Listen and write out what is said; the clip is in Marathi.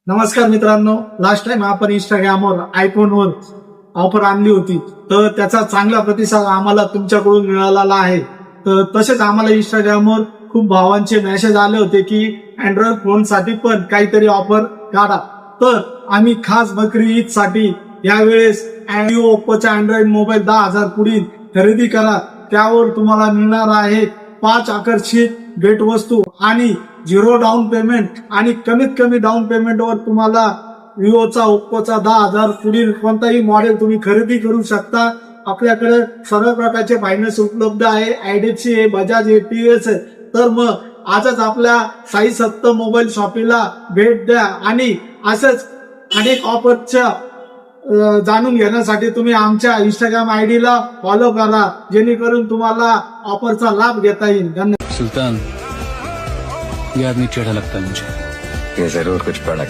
नमस्कार मित्रांनो, लास्ट टाइम आपण इंस्टाग्रामवर आयफोनवर ऑफर आणली होती, तर त्याचा चांगला प्रतिसाद आम्हाला तुमच्याकडून मिळालेला आहे. तर तसेच आम्हाला इंस्टाग्रामवर खूप भावांचे मेसेज आले होते की अँड्रॉइड फोन साठी पण काहीतरी ऑफर काढा. तर आम्ही खास बकरी ईद साठी यावेळेस ओप्पोचा अँड्रॉइड मोबाईल 10,000 पुढील खरेदी करा, त्यावर तुम्हाला मिळणार आहे 5 आकर्षित भेटवस्तू आणि 0 डाऊन पेमेंट आणि कमीत कमी डाऊन पेमेंटवर तुम्हाला विवोचा ओप्पोचा 10,000 पुढील कोणताही मॉडेल तुम्ही खरेदी करू शकता. आपल्याकडे सर्व प्रकारचे फायनान्स उपलब्ध आहे. आयडीएफसी आहे, बजाज आहे, टीव्हीएस आहे. तर मग आजच आपल्या साई सप्त मोबाईल शॉपीला भेट द्या आणि असंच अनेक ऑफरच्या जाणून घेण्यासाठी तुम्ही आमच्या इंस्टाग्राम आयडीला फॉलो करा, जेणेकरून तुम्हाला ऑफरचा लाभ घेता येईल. धन्यवाद. सुल्तान, ये आदमी टेढ़ा लगता है मुझे. ये जरूर कुछ बड़ा